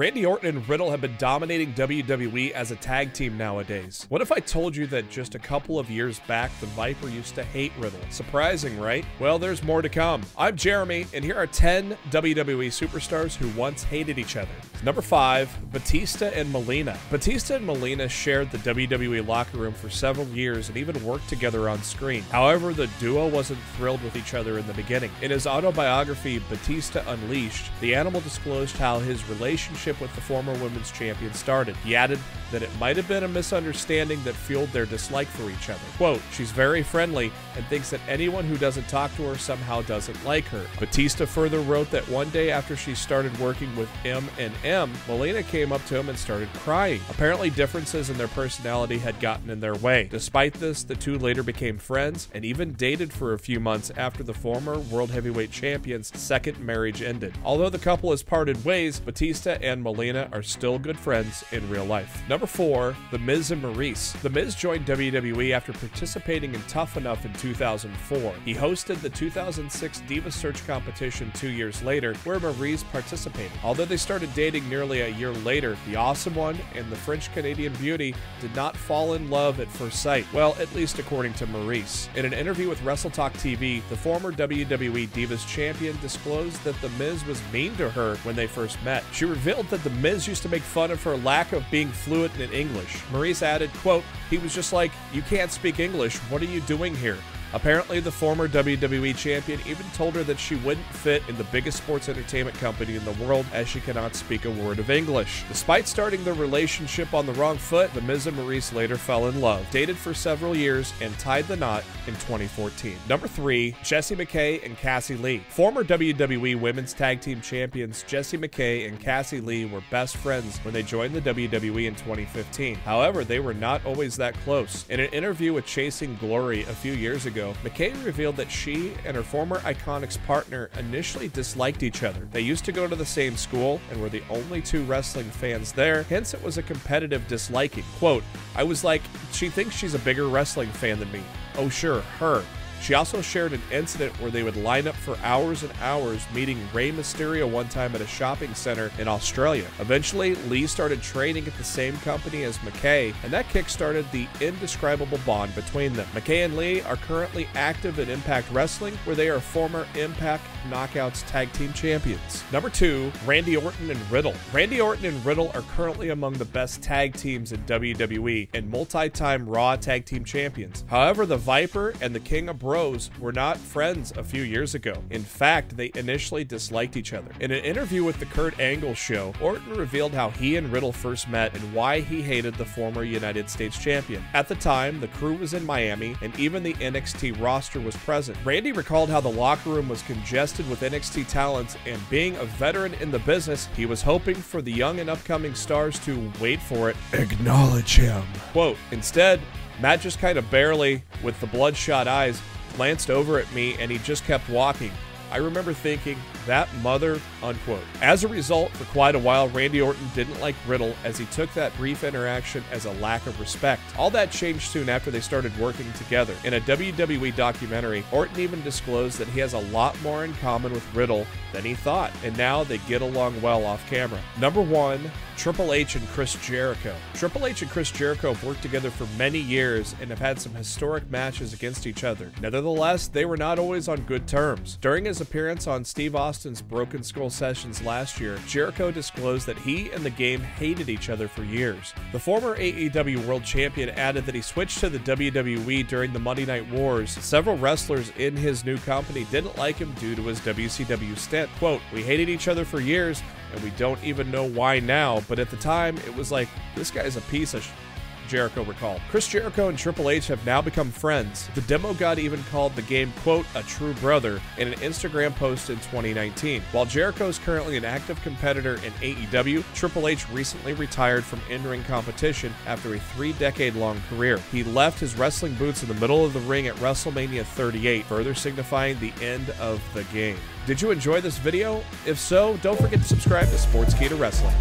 Randy Orton and Riddle have been dominating WWE as a tag team nowadays. What if I told you that just a couple of years back, the Viper used to hate Riddle? Surprising, right? Well, there's more to come. I'm Jeremy, and here are 10 WWE superstars who once hated each other. Number 5, Batista and Melina. Batista and Melina shared the WWE locker room for several years and even worked together on screen. However, the duo wasn't thrilled with each other in the beginning. In his autobiography, Batista Unleashed, the animal disclosed how his relationship with the former women's champion started. He added that it might have been a misunderstanding that fueled their dislike for each other. Quote, "She's very friendly and thinks that anyone who doesn't talk to her somehow doesn't like her." Batista further wrote that one day after she started working with M&M, Melina came up to him and started crying. Apparently differences in their personality had gotten in their way. Despite this, the two later became friends and even dated for a few months after the former World Heavyweight Champion's second marriage ended. Although the couple has parted ways, Batista and Melina are still good friends in real life. Number 4, The Miz and Maryse. The Miz joined WWE after participating in Tough Enough in 2004. He hosted the 2006 Diva Search competition 2 years later, where Maryse participated. Although they started dating nearly a year later, the Awesome One and the French-Canadian beauty did not fall in love at first sight. Well, at least according to Maryse. In an interview with WrestleTalk TV, the former WWE Divas champion disclosed that The Miz was mean to her when they first met. She revealed that The Miz used to make fun of her lack of being fluent in English. Maryse added, quote, "He was just like, 'You can't speak English, what are you doing here?' Apparently, the former WWE champion even told her that she wouldn't fit in the biggest sports entertainment company in the world as she cannot speak a word of English. Despite starting the relationship on the wrong foot, the Miz and Maryse later fell in love, dated for several years, and tied the knot in 2014. Number 3, Jessie McKay and Cassie Lee. Former WWE Women's Tag Team Champions Jessie McKay and Cassie Lee were best friends when they joined the WWE in 2015. However, they were not always that close. In an interview with Chasing Glory a few years ago, McKay revealed that she and her former IIconics partner initially disliked each other. They used to go to the same school and were the only two wrestling fans there, hence it was a competitive disliking. Quote, "I was like, she thinks she's a bigger wrestling fan than me. Oh sure, her." She also shared an incident where they would line up for hours and hours, meeting Rey Mysterio one time at a shopping center in Australia. Eventually, Lee started training at the same company as McKay, and that kick-started the indescribable bond between them. McKay and Lee are currently active in Impact Wrestling, where they are former Impact Knockouts Tag Team Champions. Number 2, Randy Orton and Riddle. Randy Orton and Riddle are currently among the best tag teams in WWE and multi-time Raw Tag Team Champions. However, the Viper and the King of Bros were not friends a few years ago. In fact, they initially disliked each other. In an interview with the Kurt Angle Show, Orton revealed how he and Riddle first met and why he hated the former United States champion. At the time, the crew was in Miami, and even the NXT roster was present. Randy recalled how the locker room was congested with NXT talents, and being a veteran in the business, he was hoping for the young and upcoming stars to, wait for it, acknowledge him. Quote, "Instead, Matt just kind of barely, with the bloodshot eyes, glanced over at me and he just kept walking. I remember thinking, that mother," unquote. As a result, for quite a while, Randy Orton didn't like Riddle as he took that brief interaction as a lack of respect. All that changed soon after they started working together. In a WWE documentary, Orton even disclosed that he has a lot more in common with Riddle than he thought, and now they get along well off camera. Number 1, Triple H and Chris Jericho. Triple H and Chris Jericho have worked together for many years and have had some historic matches against each other. Nevertheless, they were not always on good terms. During his appearance on Steve Austin's Broken Skull Sessions last year, Jericho disclosed that he and the Game hated each other for years. The former AEW World Champion added that he switched to the WWE during the Monday Night Wars. Several wrestlers in his new company didn't like him due to his WCW stint. Quote, "We hated each other for years, and we don't even know why now, but at the time, it was like, this guy's a piece of Jericho recalled. Chris Jericho and Triple H have now become friends. The Demo God even called the Game, quote, "a true brother" in an Instagram post in 2019. While Jericho is currently an active competitor in AEW, Triple H recently retired from in-ring competition after a 3-decade-long career. He left his wrestling boots in the middle of the ring at WrestleMania 38, further signifying the end of the Game. Did you enjoy this video? If so, don't forget to subscribe to Sportskeeda Wrestling.